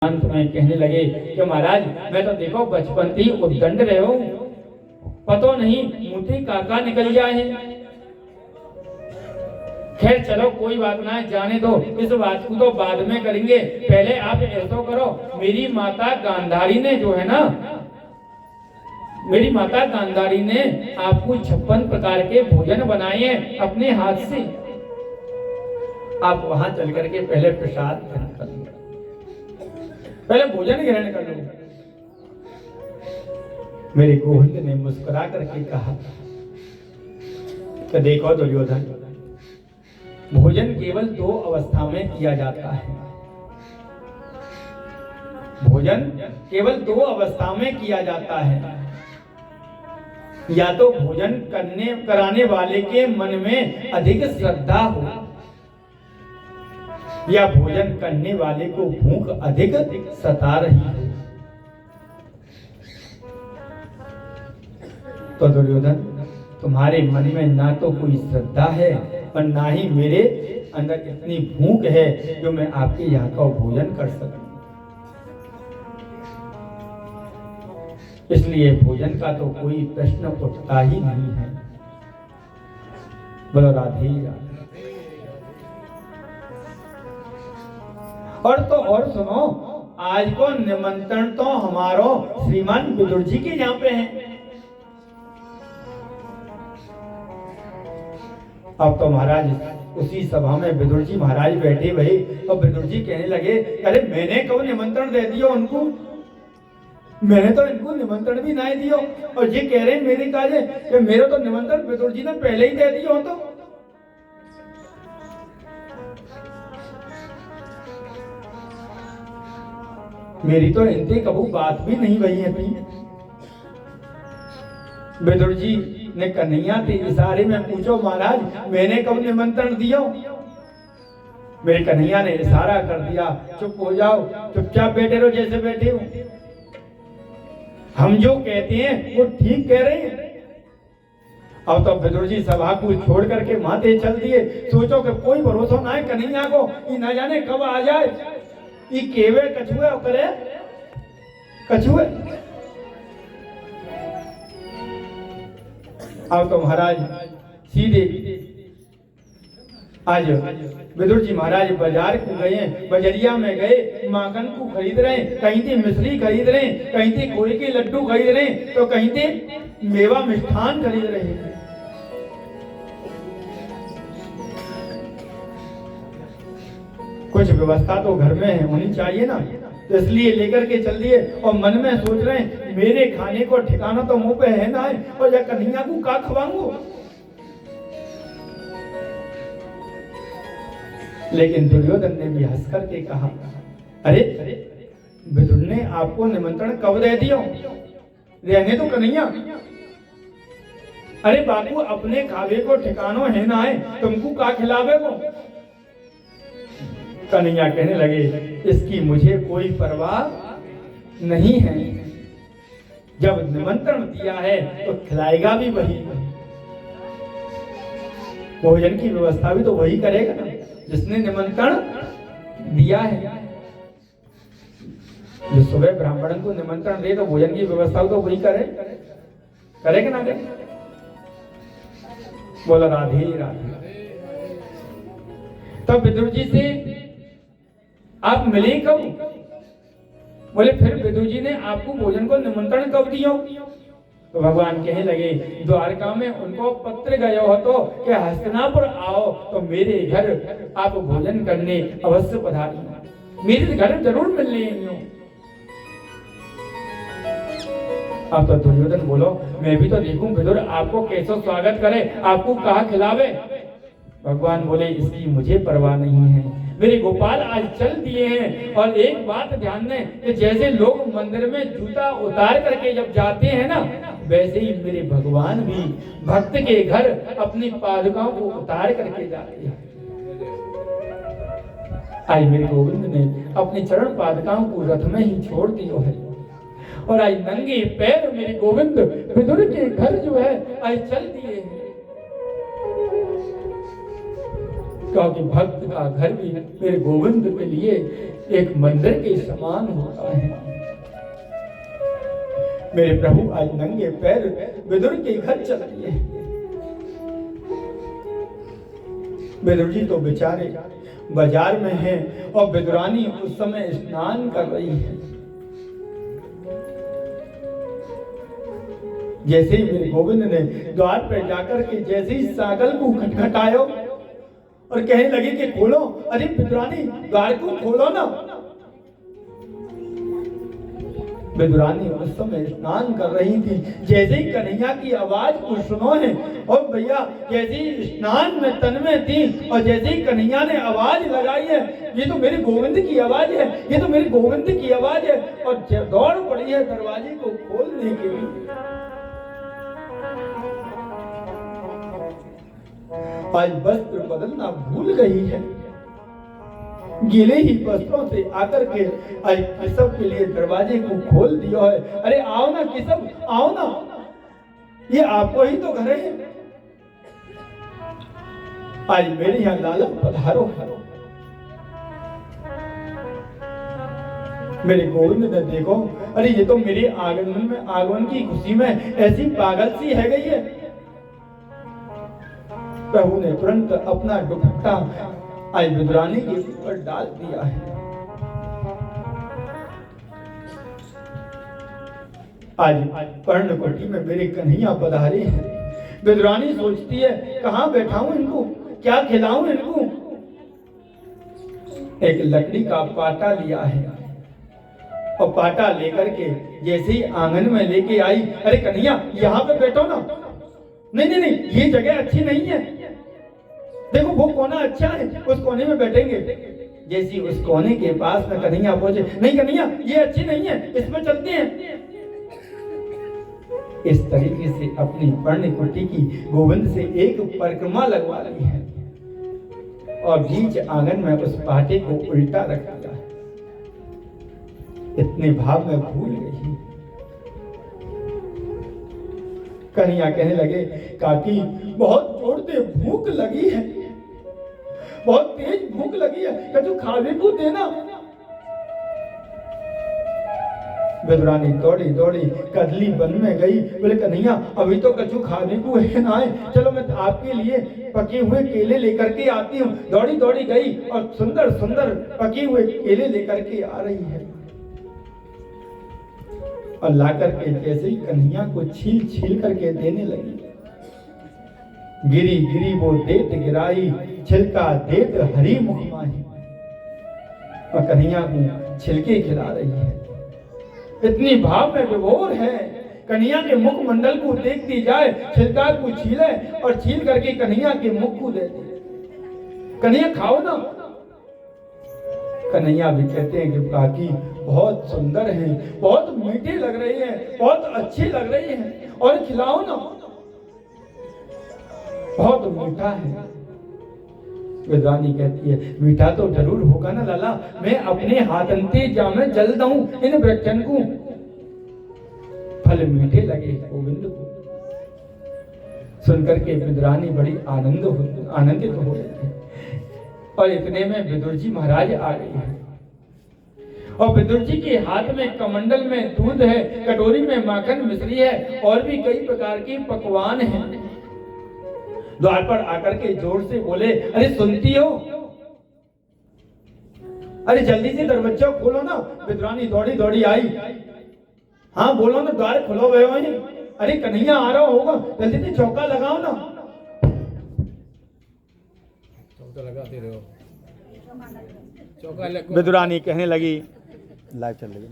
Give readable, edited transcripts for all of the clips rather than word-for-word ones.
अंत में कहने लगे कि महाराज मैं तो देखो बचपन थी उद्दंड रहे हो, पतो नहीं मुठी काका निकल जाए। खैर चलो कोई बात ना, जाने दो, इस बात को तो बाद में करेंगे। पहले आप ऐसा करो, मेरी माता गांधारी ने जो है ना, मेरी माता गांधारी ने आपको 56 प्रकार के भोजन बनाए हैं अपने हाथ से। आप वहां चल करके पहले प्रसाद ग्रहण कर लो, पहले भोजन ग्रहण कर लो। मेरे गोविंद ने मुस्कुरा करके कहा कि देखो दुर्योधन, भोजन केवल 2 अवस्था में किया जाता है। भोजन केवल 2 अवस्था में किया जाता है। या तो भोजन कराने वाले के मन में अधिक श्रद्धा हो, या भोजन करने वाले को भूख अधिक सता रही हो। तो दुर्योधन, तुम्हारे मन में ना तो कोई श्रद्धा है और ना ही मेरे अंदर इतनी भूख है जो मैं आपके यहाँ का भोजन कर सकूं। इसलिए भोजन का तो कोई प्रश्न उठता ही नहीं है। बोलो राधे राधे। और तो और सुनो, आज को निमंत्रण तो हमारो श्रीमान विदुर जी के यहाँ पे है। अब तो महाराज उसी सभा में विदुर जी महाराज बैठे भाई, और विदुर जी कहने लगे, अरे मैंने कब निमंत्रण दे दियो उनको, मैंने तो इनको निमंत्रण भी नहीं दियो। और ये कह रहे मेरे काजे कि मेरा तो निमंत्रण विदुर जी ने पहले ही दे दियो। तो मेरी तो इनसे कबू बात भी नहीं भई है। विदुर जी ने कन्हैया के इशारे में पूछो, महाराज मैंने कब निमंत्रण दियो? मेरे कन्हैया ने इशारा कर दिया, चुप हो जाओ, चुपचाप बैठे रहो जैसे बैठे हो। हम जो कहते हैं वो ठीक कह रहे हैं। अब तो विदुर जी सभा को छोड़ करके माथे चल दिए। सोचो कि कोई भरोसा ना है कन्हैया को, ये न जाने कब आ जाए। ये केवे कछुए करे कछुए। अब तो महाराज सीधे आज विदुर जी महाराज बाजार को गए, बजरिया में गए, माखन को खरीद रहे, कहीं थे मिश्री खरीद रहे, कहीं थे खोए के लड्डू खरीद रहे, तो कहीं थे मेवा मिष्ठान खरीद रहे। कुछ व्यवस्था तो घर में होनी चाहिए ना, तो इसलिए लेकर के चल दिए। और मन में सोच रहे हैं मेरे खाने को ठिकाना तो मुंह पे है ना है, और या कन्हैया को का खवाऊंगा। लेकिन दुर्योधन ने भी हंस करके कहा, अरे विदुर ने आपको निमंत्रण कब दे दियो? रहने तो कन्हैया। अरे बापू, अपने खावे को ठिकानो है ना है, तुमको का खिलावे वो? कन्हैया कहने लगे, इसकी मुझे कोई परवाह नहीं है। जब निमंत्रण दिया है तो खिलाएगा भी वही, भोजन की व्यवस्था भी तो वही करेगा ना जिसने निमंत्रण दिया है। जो सुबह ब्राह्मण को निमंत्रण दे तो भोजन की व्यवस्था तो वही करेगा ना करे? बोला राधे राधे। तब विदुर जी से आप मिले कब? बोले फिर विदुर जी ने आपको भोजन को निमंत्रण कब दिया? तो भगवान कहने लगे, द्वारका में उनको पत्र गयो हो तो कि हस्तिनापुर आओ तो मेरे घर आप भोजन करने अवश्य पधारिए, मेरे घर जरूर मिलने हो। अब तो दुर्योधन बोलो, मैं भी तो देखूं विदुर आपको कैसे स्वागत करे, आपको कहा खिलावे। भगवान बोले, इसकी मुझे परवाह नहीं है। मेरे गोपाल आज चल दिए हैं। और एक बात ध्यान दें कि जैसे लोग मंदिर में जूता उतार करके जब जाते हैं ना, वैसे ही मेरे भगवान भी भक्त के घर अपनी पादुकाओं को उतार करके जाते हैं। आज मेरे गोविंद ने अपनी चरण पादुकाओं को रथ में ही छोड़ दिया है, और आज नंगे पैर मेरे गोविंद विदुर के घर जो है आज चल दिए हैं। क्योंकि भक्त का घर भी मेरे गोविंद के लिए एक मंदिर के समान होता है। मेरे प्रभु आज नंगे पैर विदुर के घर चल दिए। विदुर जी तो बेचारे बाजार में हैं और विदुरानी उस समय स्नान कर रही है। जैसे ही मेरे गोविंद ने द्वार पर जाकर के जैसे ही सागल को खटखटायो और कहने लगे कि खोलो, अरे विदुरानी द्वार को खोलो ना। विदुरानी उस समय स्नान कर रही थी। जैसे ही कन्हैया की आवाज को सुनो है और भैया जैसे ही स्नान में तन में थी और जैसे ही कन्हैया ने आवाज लगाई है, ये तो मेरे गोविंद की आवाज है, ये तो मेरे गोविंद की आवाज है, और दौड़ पड़ी है दरवाजे को खोलने के लिए। आज वस्त्र बदलना भूल गई है। गीले ही वस्त्रों से आकर के आज केशव के लिए दरवाजे को खोल दिया है। अरे आओ ना केशव, आओ ना, ये आपको ही तो घर है। आज मेरे यहाँ लाला पधारो। मेरे गोविंद ने देखो, अरे ये तो मेरे आगमन की खुशी में ऐसी पागल सी है गई है। प्रभु ने तुरंत अपना दुपट्टा आज विदुरानी के ऊपर डाल दिया है। आज पर्णकुटी में मेरे कन्हैया पधारे हैं। विदुरानी सोचती है कहाँ बैठाऊं इनको, क्या खिलाऊं इनको। एक लकड़ी का पाटा लिया है और पाटा लेकर के जैसे ही आंगन में लेके आई, अरे कन्हैया यहाँ पे बैठो ना। नहीं नहीं नहीं, ये जगह अच्छी नहीं है, देखो वो कोना अच्छा है, उस कोने में बैठेंगे। जैसी उस कोने के पास में कन्हैया पहुंचे, नहीं कन्हैया ये अच्छी नहीं है, इसमें चलते हैं। इस तरीके से अपनी पर्णकुटी की गोविंद से एक परिक्रमा लगवा ली है और बीच आंगन में उस पाटे को उल्टा रख दिया। इतने भाव में भूल गई। कन्हैया कहने लगे काकी बहुत जोर से भूख लगी है, बहुत तेज भूख लगी है, कछु खाने को देना। विदुरानी दौड़ी दौड़ी कदली वन में गई, बोले कन्हैया अभी तो कछु खाने को है ना है, चलो मैं आपके लिए पके हुए केले लेकर के आती हूँ। दौड़ी दौड़ी गई और सुंदर सुंदर पके हुए केले लेकर के आ रही है और ला करके जैसे ही कन्हैया को छील छील करके देने लगी। गिरी गिरी वो देत गिराई, छिलका देत हरी मुख माही। और कन्हैया को छिलके खिला रही है। इतनी भाव में विभोर है। कन्हैया के मुख मंडल को देखती जाए, छिलका को छीले और छील करके कन्हैया के मुख को दे दे। कन्हैया खाओ ना। कन्हैया भी कहते हैं कि काकी बहुत सुंदर हैं, बहुत मीठे लग रही हैं, बहुत अच्छी लग रही हैं, और खिलाओ ना, बहुत मीठा है। विदुरानी कहती है मीठा तो जरूर होगा ना लाला, मैं अपने हाथंते जामे जल दूं इन वृक्षन को, फल मीठे लगे गोविंद को। सुनकर के विदुरानी बड़ी आनंदित हो गई है। और इतने में विदुर जी महाराज आ गए हैं और विदुर जी के हाथ में कमंडल में दूध है, कटोरी में माखन मिश्री है और भी कई प्रकार के पकवान हैं। द्वार पर आकर के जोर से बोले, अरे सुनती हो, अरे जल्दी से दरवाजा खोलो ना। विदुरानी दौड़ी दौड़ी आई, हाँ बोलो ना, द्वार खोलो गए वहीं। अरे कन्हैया आ रहा होगा, जल्दी से चौका लगाओ ना। चौका लगाते रहो। विदुरानी कहने लगी, लाइव चल रही है।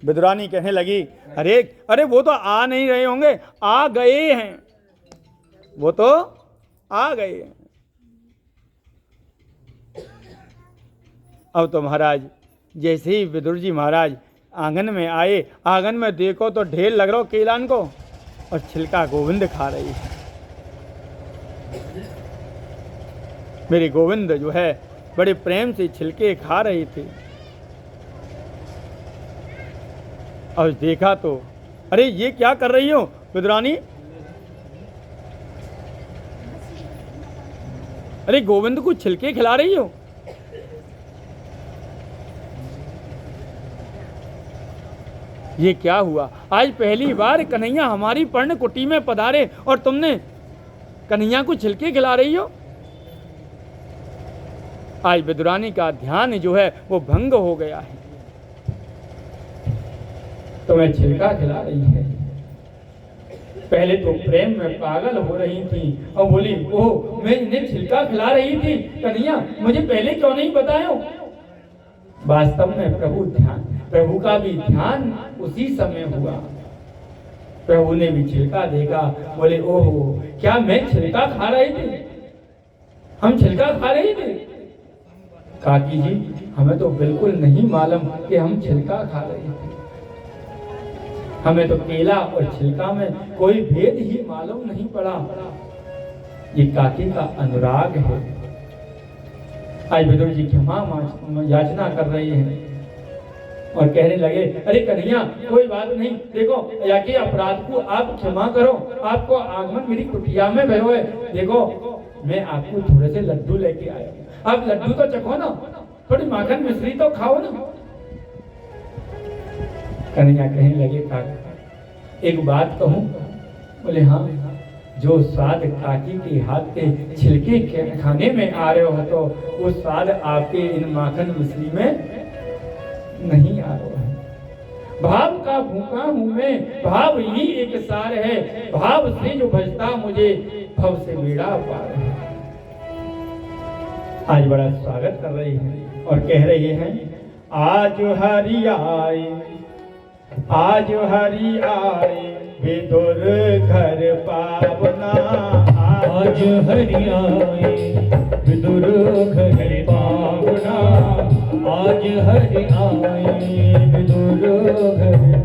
विदुरानी कहने लगी, अरे वो तो आ नहीं रहे होंगे, आ गए हैं, वो तो आ गए हैं। अब तो महाराज जैसे ही विदुर जी महाराज आंगन में आए, आंगन में देखो तो ढेर लग रहा हो केलान को और छिलका गोविंद खा रही है। मेरे गोविंद जो है बड़े प्रेम से छिलके खा रही थी और देखा तो, अरे ये क्या कर रही हो विदुरानी? अरे गोविंद को छिलके खिला रही हो? ये क्या हुआ? आज पहली बार कन्हैया हमारी पर्ण कुटी में पधारे और तुमने कन्हैया को छिलके खिला रही हो। आज विदुरानी का ध्यान जो है वो भंग हो गया है। तुम्हें छिलका खिला रही है। पहले तो प्रेम में पागल हो रही थी और बोली ओह मैं इन्हें छिलका खिला रही थी। कन्हैया मुझे पहले क्यों नहीं बताया? वास्तव में प्रभु का भी ध्यान उसी समय हुआ। प्रभु ने भी छिलका देखा, बोले ओहो क्या मैं छिलका खा रही थी? हम छिलका खा रहे थे? काकी जी हमें तो बिल्कुल नहीं मालूम कि हम छिलका खा रहे थे। हमें तो केला और छिलका में कोई भेद ही मालूम नहीं पड़ा। ये काकी का अनुराग है। आज विदुर जी क्षमा याचना कर रहे हैं और कहने लगे अरे कन्हैया कोई बात नहीं, देखो या कि अपराध को आप क्षमा करो। आपको आगमन मेरी कुटिया में भयो है। देखो मैं आपको थोड़े से लड्डू लेके आया हूं, आप लड्डू तो चखो ना, थोड़ी माखन मिश्री तो खाओ ना। कन्हैया कहने लगे काका एक बात कहूं? बोले हाँ। जो स्वाद काकी के हाथ के छिलके खाने में आ रहे हो तो वो स्वाद आपके इन माखन मिश्री में नहीं आ रहा है। भाव का भूखा हूं मैं, भाव ही एक सार है। भाव से जो भजता मुझे भव से बेड़ा पार है। आज बड़ा स्वागत कर रहे हैं और कह रहे हैं आज हरि आए, आज हरि आए विदुर घर पावना। आज हरि आए विदुर घर पावना। आज हरि आए विदुर